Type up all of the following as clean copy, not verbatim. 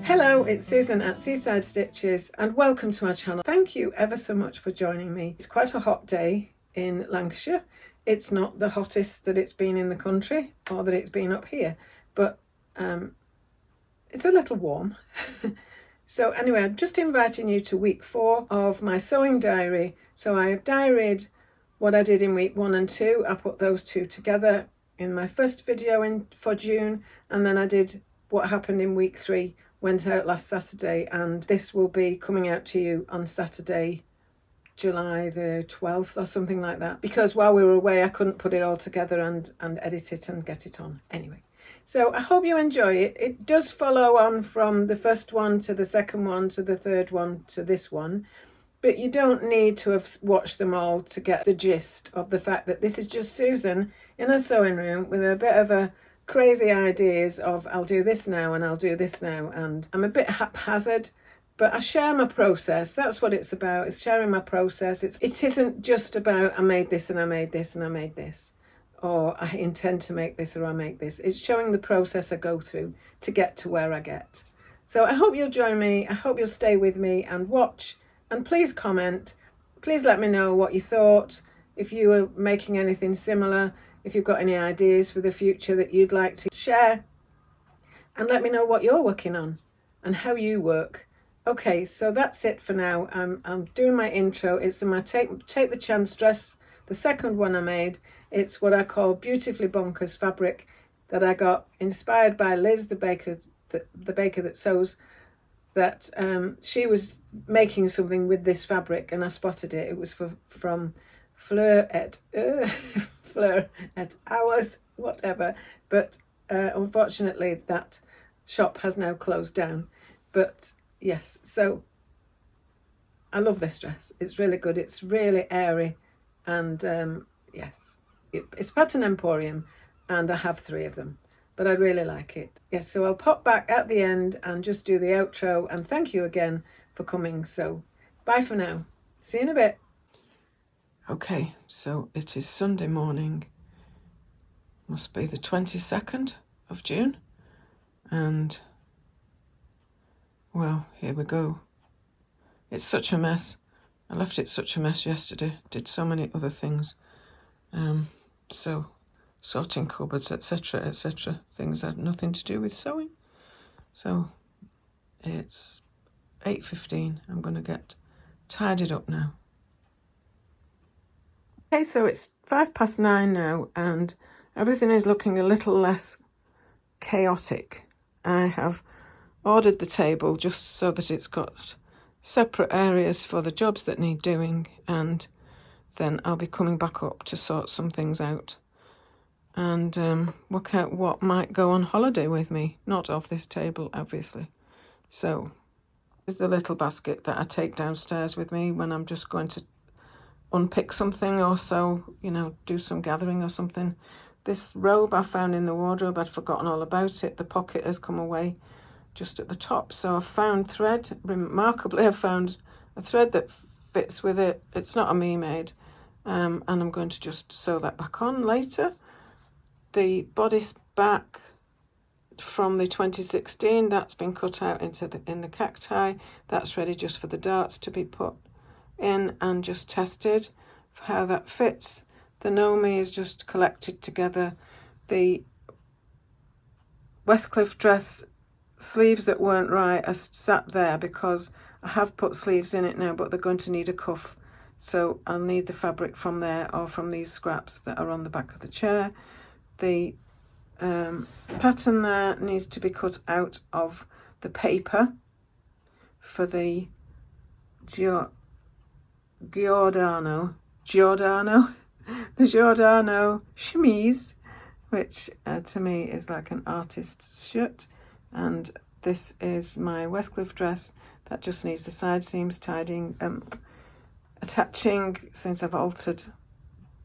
Hello, it's Susan at Seaside Stitches and welcome to my channel. Thank you ever so much for joining me. It's quite a hot day in Lancashire. It's not the hottest that it's been in the country or that it's been up here, but it's a little warm. So anyway, I'm just inviting you to week 4 of my sewing diary. So I have diaried what I did in week 1 and 2. I put those two together in my first video for June, and then I did what happened in week 3, went out last Saturday, and this will be coming out to you on Saturday, July the 12th or something like that, because while we were away I couldn't put it all together and edit it and get it on. Anyway, so I hope you enjoy it. It does follow on from the first one to the second one to the third one to this one, but you don't need to have watched them all to get the gist of the fact that this is just Susan in a sewing room with a bit of a crazy ideas of I'll do this now and I'll do this now, and I'm a bit haphazard, but I share my process. That's what it's about. It's sharing my process. It isn't just about I made this and I made this and I made this, or I intend to make this or I make this. It's showing the process I go through to get to where I get. So I hope you'll join me. I hope you'll stay with me and watch, and please comment. Please let me know what you thought, if you were making anything similar, if you've got any ideas for the future that you'd like to share, and let me know what you're working on and how you work. Okay, so that's it for now. I'm doing my intro. It's my Take the Chance dress, the second one I made. It's what I call Beautifully Bonkers fabric that I got inspired by Liz, the baker that sews, that she was making something with this fabric and I spotted it. It was from Fleur et Hours, whatever, but unfortunately that shop has now closed down. But yes, so I love this dress. It's really good. It's really airy, and yes, it's Pattern Emporium, and I have 3 of them, but I really like it. Yes, so I'll pop back at the end and just do the outro, and thank you again for coming. So bye for now. See you in a bit. Okay, so it is Sunday morning, must be the 22nd of June, and well, here we go. It's such a mess. I left it such a mess yesterday, did so many other things, so sorting cupboards, etc, things that had nothing to do with sewing. So it's 8:15, I'm going to get tidied up now. Okay, so it's 9:05 now and everything is looking a little less chaotic. I have ordered the table just so that it's got separate areas for the jobs that need doing, and then I'll be coming back up to sort some things out and work out what might go on holiday with me, not off this table obviously. So this is the little basket that I take downstairs with me when I'm just going to unpick something or so, you know, do some gathering or something. This robe I found in the wardrobe, I'd forgotten all about it. The pocket has come away just at the top, so I found thread. Remarkably, I found a thread that fits with it. It's not a me made, and I'm going to just sew that back on later. The bodice back from the 2016, that's been cut out in the cacti. That's ready just for the darts to be put in and just tested for how that fits. The Nomi is just collected together. The Westcliff dress sleeves that weren't right are sat there because I have put sleeves in it now, but they're going to need a cuff, so I'll need the fabric from there or from these scraps that are on the back of the chair. The pattern there needs to be cut out of the paper for the Giordano chemise, which to me is like an artist's shirt. And this is my Westcliff dress that just needs the side seams tidying, attaching, since I've altered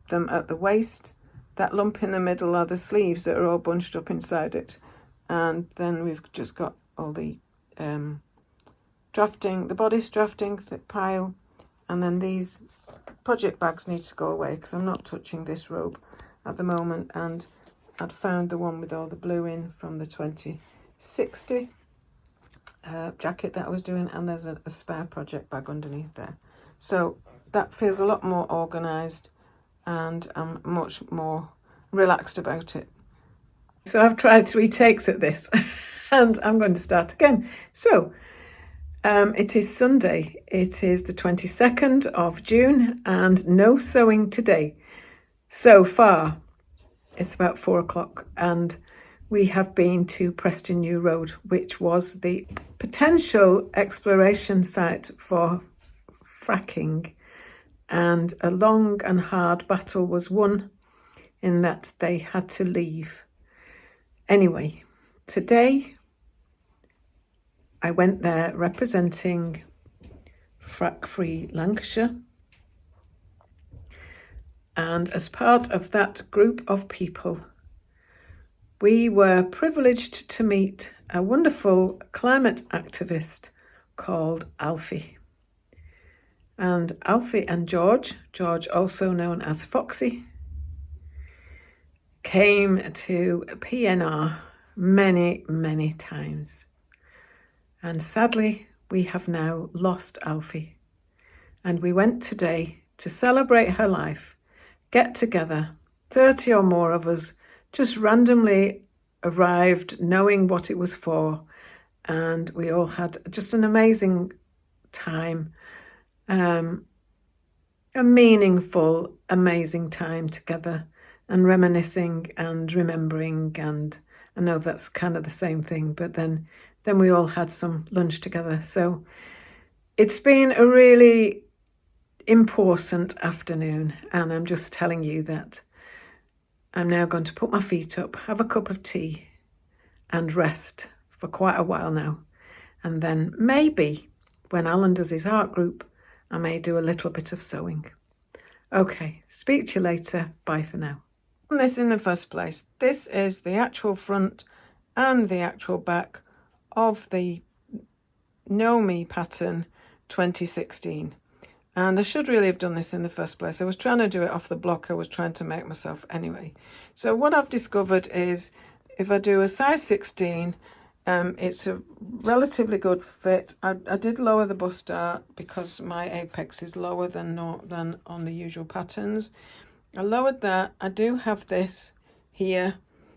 them at the waist. That lump in the middle are the sleeves that are all bunched up inside it, and then we've just got all the drafting, the bodice drafting, the pile, and then these project bags need to go away because I'm not touching this robe at the moment, and I'd found the one with all the blue in from the 2060 jacket that I was doing, and there's a spare project bag underneath there. So that feels a lot more organised, and I'm much more relaxed about it. So I've tried 3 takes at this and I'm going to start again. So it is Sunday, it is the 22nd of June, and no sewing today. So far, it's about 4 o'clock, and we have been to Preston New Road, which was the potential exploration site for fracking, and a long and hard battle was won in that they had to leave. Anyway, today I went there representing Frack Free Lancashire, and as part of that group of people, we were privileged to meet a wonderful climate activist called Alfie. And Alfie and George also known as Foxy, came to PNR many, many times. And sadly, we have now lost Alfie. And we went today to celebrate her life, get together, 30 or more of us, just randomly arrived knowing what it was for. And we all had just an amazing time, a meaningful, amazing time together, and reminiscing and remembering. And I know that's kind of the same thing, but then we all had some lunch together. So it's been a really important afternoon, and I'm just telling you that I'm now going to put my feet up, have a cup of tea, and rest for quite a while now. And then maybe when Alan does his art group, I may do a little bit of sewing. Okay, speak to you later. Bye for now. This in the first place, this is the actual front and the actual back of the Know Me pattern 2016. And I should really have done this in the first place. I was trying to do it off the block. I was trying to make myself anyway. So what I've discovered is if I do a size 16, it's a relatively good fit. I did lower the bust dart because my apex is lower than on the usual patterns. I lowered that. I do have this here,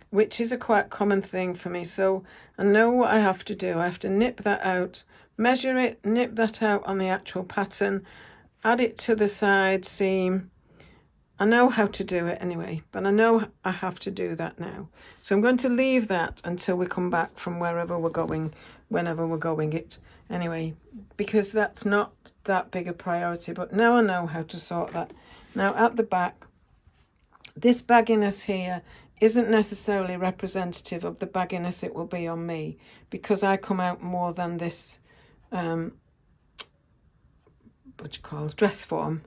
which is a quite common thing for me. So I know what I have to do. I have to nip that out, measure it, nip that out on the actual pattern, add it to the side seam. I know how to do it anyway, but I know I have to do that now. So I'm going to leave that until we come back from wherever we're going, whenever we're going it anyway, because that's not that big a priority. But now I know how to sort that. Now at the back, this bagginess here isn't necessarily representative of the bagginess it will be on me, because I come out more than this dress form.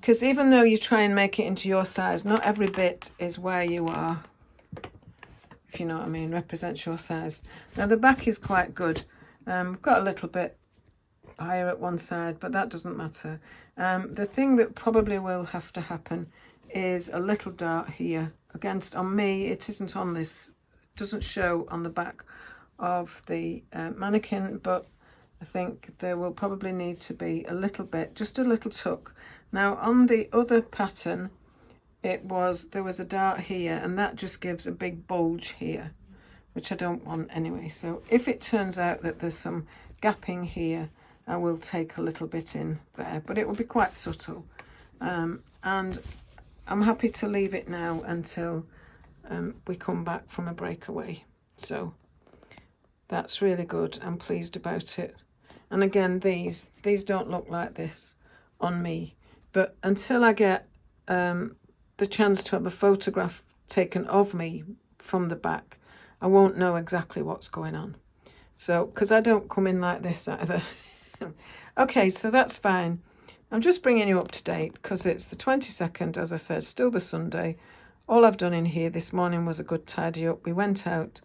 Because even though you try and make it into your size, not every bit is where you are, if you know what I mean, represents your size. Now the back is quite good. Got a little bit higher at one side, but that doesn't matter. The thing that probably will have to happen is a little dart here. On me, it isn't on this, doesn't show on the back of the mannequin, but I think there will probably need to be a little bit, just a little tuck. Now on the other pattern, there was a dart here, and that just gives a big bulge here, which I don't want anyway. So if it turns out that there's some gapping here, I will take a little bit in there, but it will be quite subtle. And I'm happy to leave it now until we come back from a breakaway. So that's really good. I'm pleased about it. And again, these don't look like this on me, but until I get the chance to have a photograph taken of me from the back, I won't know exactly what's going on. So, because I don't come in like this either. Okay, so that's fine. I'm just bringing you up to date because it's the 22nd, as I said, still the Sunday. All I've done in here this morning was a good tidy up. We went out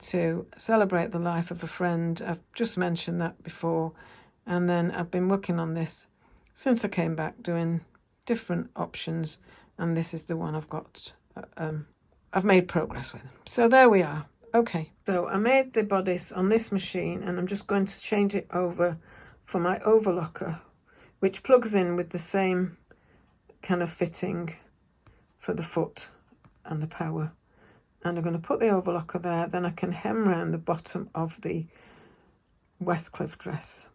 to celebrate the life of a friend. I've just mentioned that before. And then I've been working on this since I came back, doing different options. And this is the one I've got, I've made progress with. So there we are. Okay, so I made the bodice on this machine and I'm just going to change it over for my overlocker, which plugs in with the same kind of fitting for the foot and the power. And I'm going to put the overlocker there, then I can hem round the bottom of the Westcliff dress.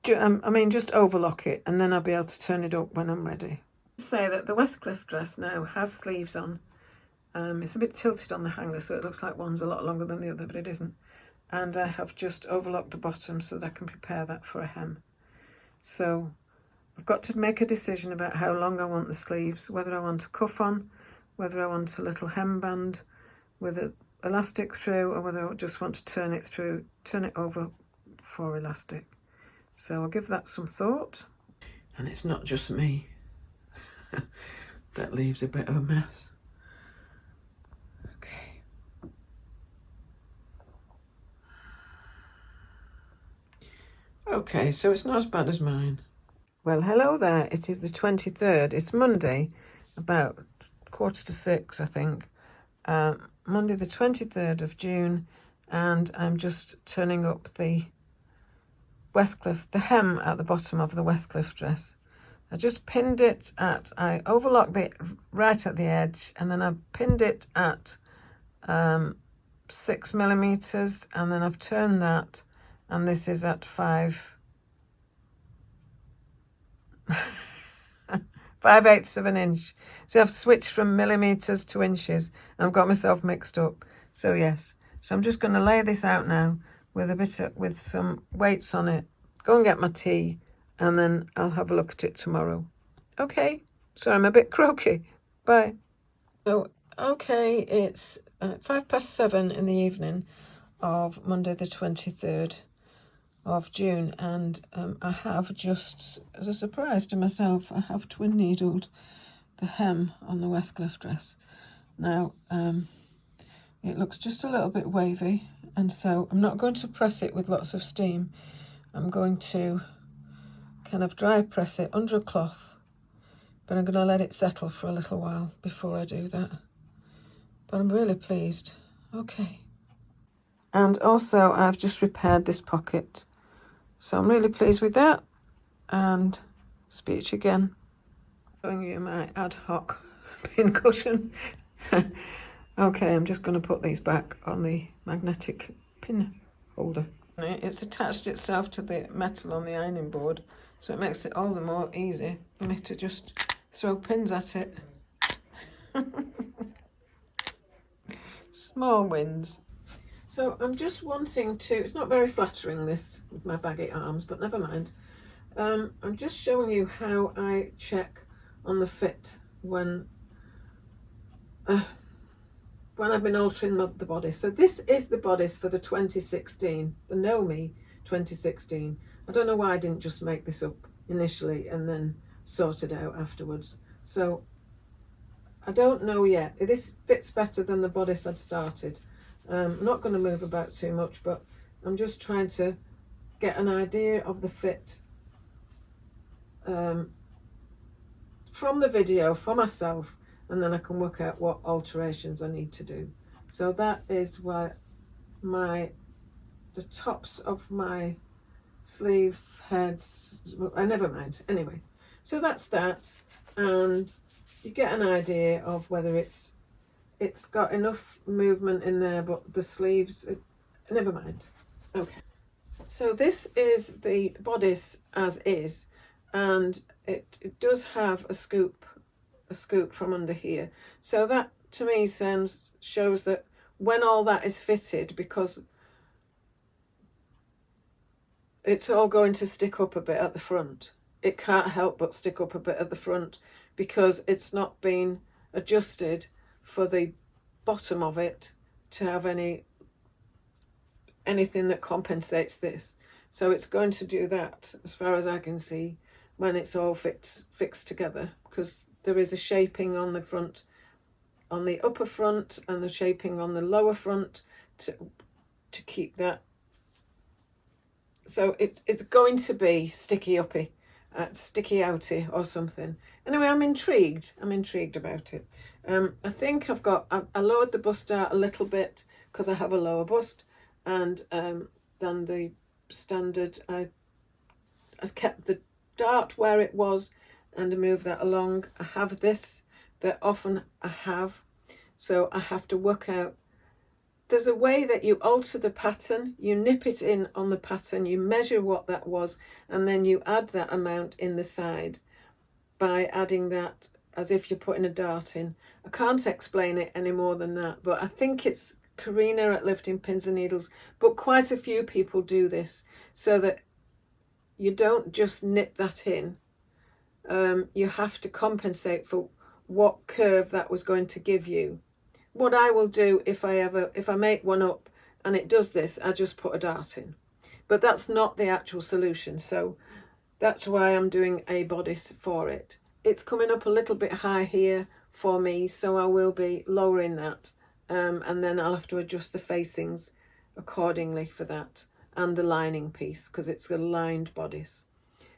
I mean, just overlock it and then I'll be able to turn it up when I'm ready. Say that the Westcliff dress now has sleeves on. It's a bit tilted on the hanger, so it looks like one's a lot longer than the other, but it isn't. And I have just overlocked the bottom so that I can prepare that for a hem. So I've got to make a decision about how long I want the sleeves, whether I want a cuff on, whether I want a little hemband with an elastic through, or whether I just want to turn it over for elastic. So I'll give that some thought. And it's not just me that leaves a bit of a mess. Okay. Okay, so it's not as bad as mine. Well, hello there. It is the 23rd. It's Monday, about 5:45, I think. Monday the 23rd of June, and I'm just turning up the hem at the bottom of the Westcliff dress. I just pinned it I overlocked it right at the edge, and then I pinned it at 6mm, and then I've turned that, and this is at 5/8 of an inch. So I've switched from millimeters to inches and I've got myself mixed up. So yes, so I'm just going to lay this out now with some weights on it, go and get my tea, and then I'll have a look at it tomorrow. Okay, so I'm a bit croaky. Bye. So okay, it's 7:05 in the evening of Monday the 23rd of June, and I have just, as a surprise to myself, I have twin needled the hem on the Westcliff dress. Now it looks just a little bit wavy, and so I'm not going to press it with lots of steam. I'm going to kind of dry press it under a cloth, but I'm going to let it settle for a little while before I do that. But I'm really pleased. Okay. And also I've just repaired this pocket. So I'm really pleased with that, and speech again. Showing you my ad hoc pin cushion. Okay, I'm just going to put these back on the magnetic pin holder. It's attached itself to the metal on the ironing board, so it makes it all the more easy for me to just throw pins at it. Small wins. So I'm just wanting to, it's not very flattering this with my baggy arms, but never mind. I'm just showing you how I check on the fit when I've been altering the bodice. So this is the bodice for the 2016, the Know Me 2016. I don't know why I didn't just make this up initially and then sort it out afterwards. So I don't know yet. This fits better than the bodice I'd started. I'm not going to move about too much, but I'm just trying to get an idea of the fit from the video for myself, and then I can work out what alterations I need to do. So that is where the tops of my sleeve heads, never mind. Anyway, so that's that, and you get an idea of whether it's got enough movement in there, but the sleeves, never mind. Okay, so this is the bodice as is, and it does have a scoop from under here. So that to me shows that when all that is fitted, because it's all going to stick up a bit at the front, it can't help but stick up a bit at the front because it's not been adjusted for the bottom of it to have anything that compensates this. So it's going to do that, as far as I can see, when it's all fixed together, because there is a shaping on the front, on the upper front, and the shaping on the lower front to keep that. So it's going to be sticky uppy, sticky outy or something. Anyway, I'm intrigued about it. I think I lowered the bust out a little bit because I have a lower bust, and than the standard. I kept the dart where it was and move that along. I have this that often I have, so I have to work out. There's a way that you alter the pattern, you nip it in on the pattern, you measure what that was, and then you add that amount in the side by adding that as if you're putting a dart in. I can't explain it any more than that, but I think it's Karina at Lifting Pins and Needles, but quite a few people do this, so that you don't just nip that in. You have to compensate for what curve that was going to give you. What I will do if I make one up and it does this, I just put a dart in. But that's not the actual solution, so that's why I'm doing a bodice for it. It's coming up a little bit high here for me, so I will be lowering that, and then I'll have to adjust the facings accordingly for that, and the lining piece, because it's a lined bodice.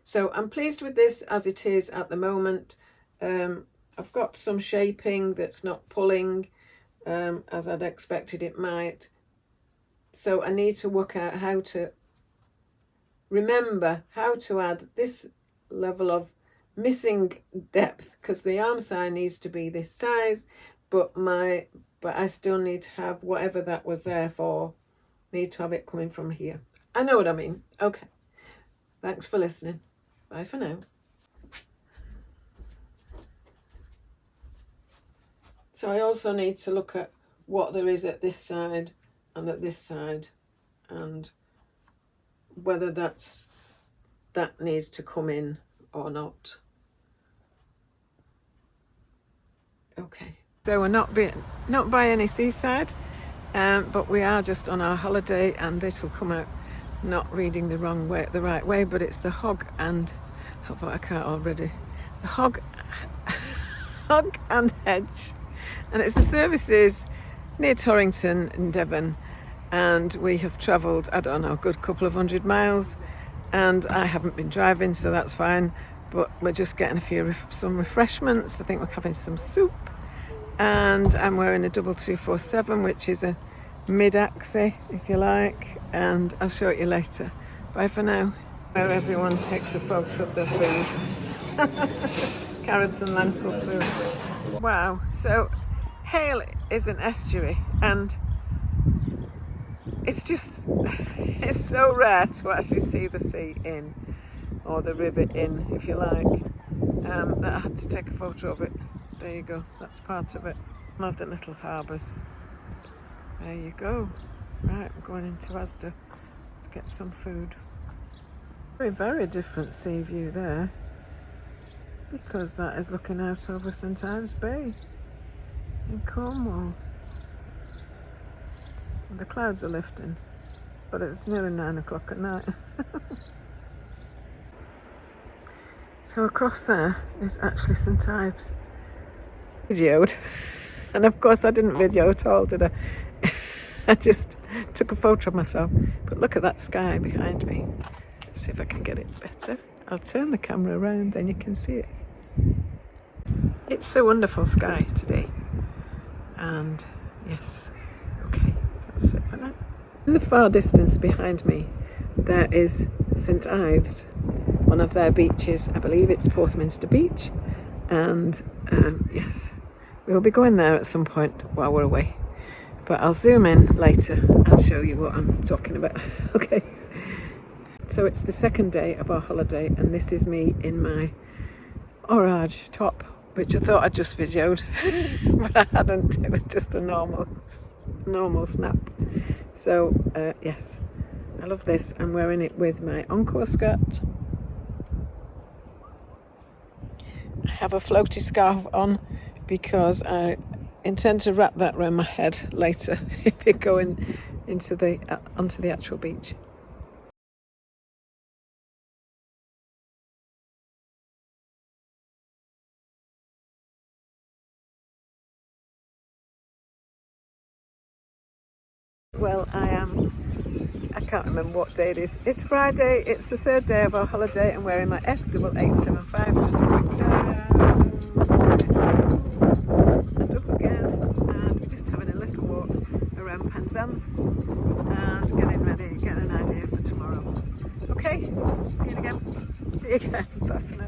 So I'm pleased with this as it is at the moment. I've got some shaping that's not pulling as I'd expected it might. So I need to work out how to remember how to add this level of missing depth, because the arm side needs to be this size, but I still need to have whatever that was there for, need to have it coming from here. I know what I mean. Okay. Thanks for listening. Bye for now. So I also need to look at what there is at this side and at this side, and whether that needs to come in or not. Okay. So we're not by any seaside, but we are just on our holiday, and this will come out not reading the right way, but it's the Hog and I can't already. The Hog and Hedge, and it's the services near Torrington in Devon, and we have travelled, I don't know, a good couple of 100 miles, and I haven't been driving, so that's fine, but we're just getting some refreshments. I think we're having some soup, and I'm wearing a 2247, which is a mid-axis, if you like, and I'll show it you later. Bye for now. Where everyone takes a photo of their food. Carrots and lentil soup. Wow, so Hale is an estuary, and it's so rare to actually see the sea in, or the river in, if you like, that I had to take a photo of it. There you go, that's part of it. One of the little harbours. There you go. Right, I'm going into Asda to get some food. Very different sea view there, because that is looking out over St Ives Bay in Cornwall. The clouds are lifting, but it's nearly 9 o'clock at night. So across there is actually St Ives. Videoed, and of course I didn't video at all, did I? I just took a photo of myself. But look at that sky behind me. Let's see if I can get it better. I'll turn the camera around, then you can see it. It's a wonderful sky today, and yes, okay, that's it for now. In the far distance behind me, there is St Ives, one of their beaches. I believe it's Porthminster Beach, and yes, we'll be going there at some point while we're away. But I'll zoom in later and show you what I'm talking about. Okay. So it's the second day of our holiday, and this is me in my orange top, which I thought I'd just videoed, but I hadn't. It was just a normal snap. So yes, I love this. I'm wearing it with my encore skirt. I have a floaty scarf on because I intend to wrap that around my head later if we're going onto the actual beach. Well, I can't remember what day it is. It's Friday, it's the third day of our holiday. I'm wearing my S8875, just a quick down, and up again, and we're just having a little walk around Penzance and getting ready, getting an idea for tomorrow. Okay, see you again. See you again. Bye for now.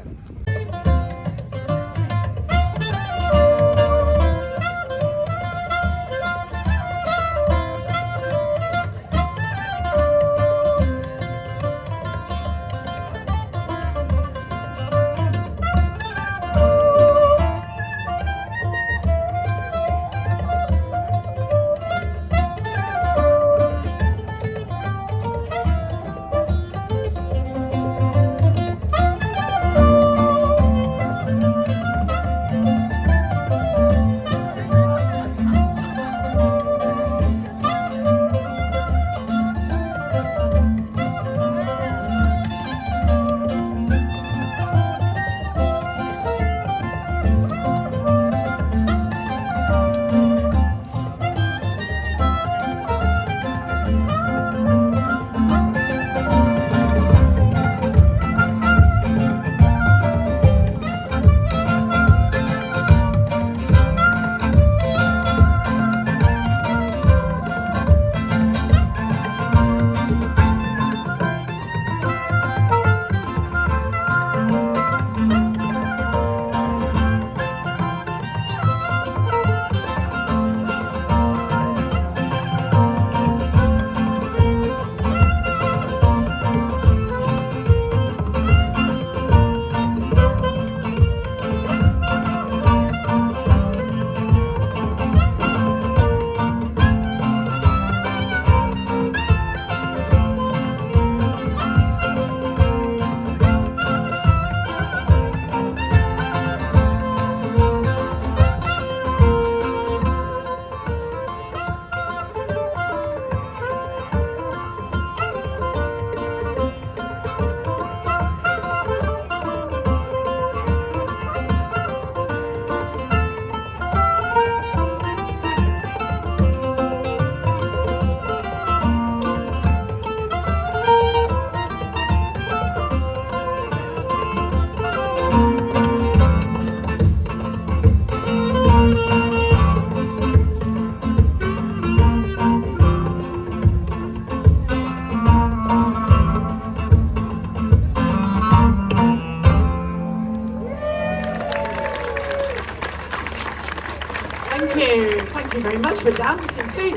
Thank you very much for dancing too.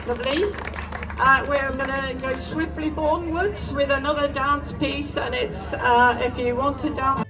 Lovely. We're going to go swiftly onwards with another dance piece, and it's if you want to dance.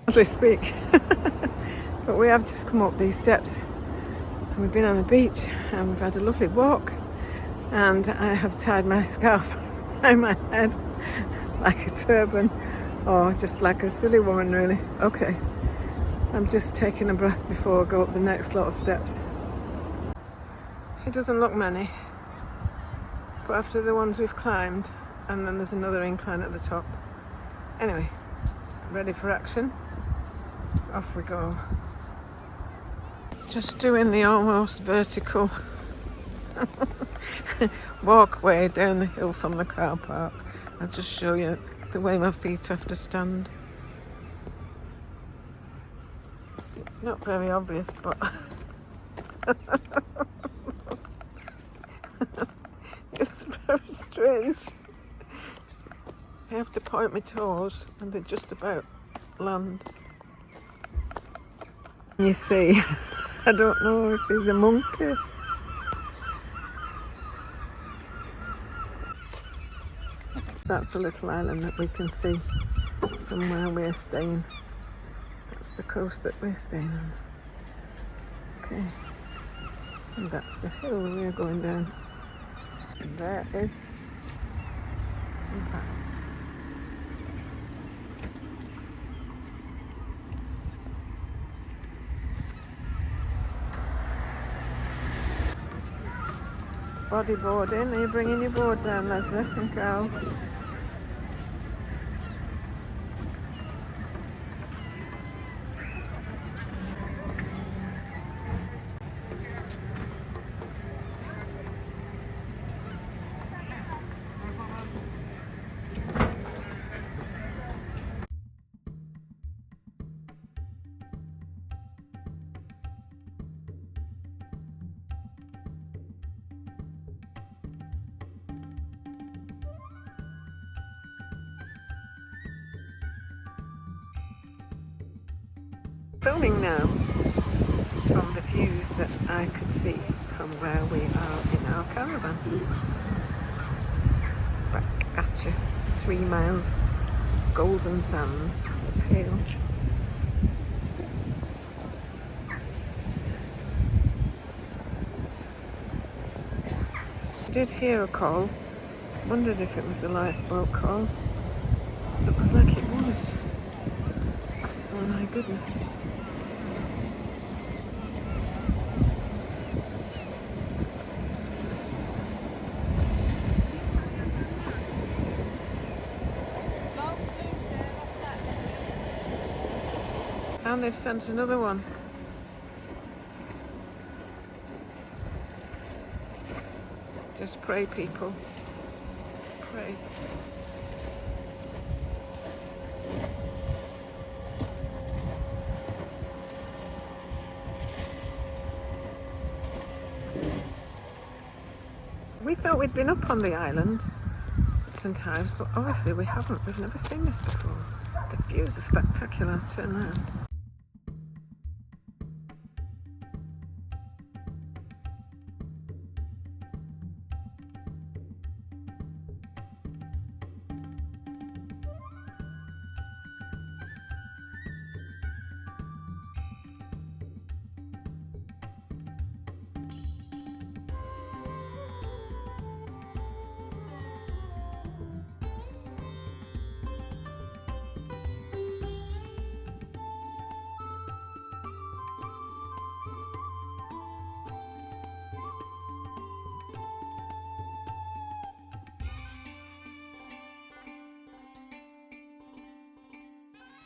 Hardly speak. But we have just come up these steps and we've been on the beach and we've had a lovely walk, and I have tied my scarf around my head like a turban, or just like a silly woman really. Okay, I'm just taking a breath before I go up the next lot of steps. It doesn't look many, but after the ones we've climbed, and then there's another incline at the top. Anyway, ready for action? Off we go. Just doing the almost vertical walkway down the hill from the car park. I'll just show you the way my feet have to stand. It's not very obvious, but it's very strange. I have to point my toes and they just about land. You see, I don't know if he's a monkey. That's the little island that we can see from where we're staying. That's the coast that we're staying on. Okay, and that's the hill we're going down. And there is St. Ives. Bodyboarding. Are you bringing your board down, Leslie and Carl? Filming now from the views that I could see from where we are in our caravan. Back at you, 3 miles, golden sands, hill. I did hear a call, wondered if it was the lifeboat call. Looks like it was. Oh my goodness. And they've sent another one. Just pray, people. Pray. We thought we'd been up on the island St. Ives, but obviously we haven't. We've never seen this before. The views are spectacular. Turn around.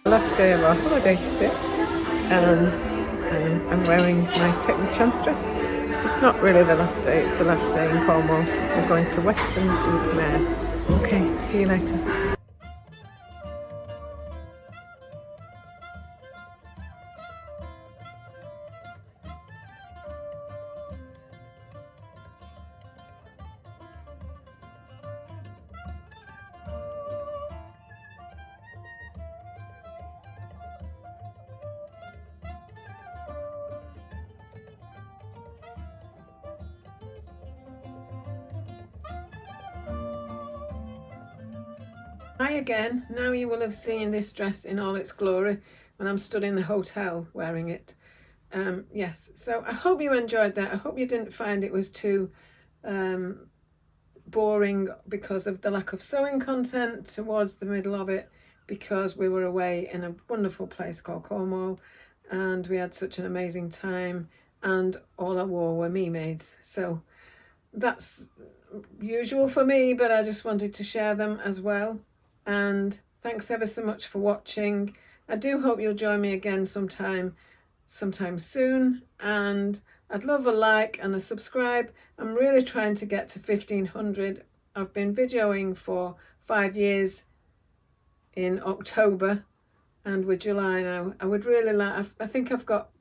Last day of our holiday today, and I'm wearing my Take the Chance dress. It's not really the last day, it's the last day in Cornwall. We're going to Weston-super-Mare. Okay, see you later. Hi again. Now you will have seen this dress in all its glory when I'm stood in the hotel wearing it. Yes, so I hope you enjoyed that. I hope you didn't find it was too boring because of the lack of sewing content towards the middle of it, because we were away in a wonderful place called Cornwall and we had such an amazing time, and all I wore were me maids. So that's usual for me, but I just wanted to share them as well. And thanks ever so much for watching. I do hope you'll join me again sometime sometime soon, and I'd love a like and a subscribe. I'm really trying to get to 1500. I've been videoing for 5 years in October, and we're July now. I would really like, I think I've got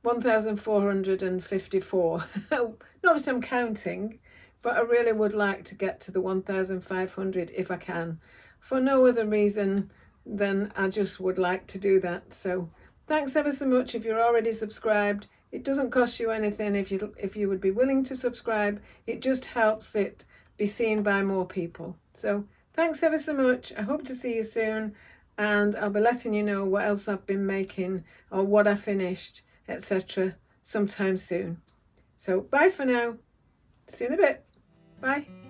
1454. Not that I'm counting, but I really would like to get to the 1500 if I can, for no other reason than I just would like to do that. So thanks ever so much if you're already subscribed. It doesn't cost you anything if you would be willing to subscribe. It just helps it be seen by more people. So thanks ever so much. I hope to see you soon, and I'll be letting you know what else I've been making or what I finished, etc. sometime soon. So bye for now. See you in a bit. Bye.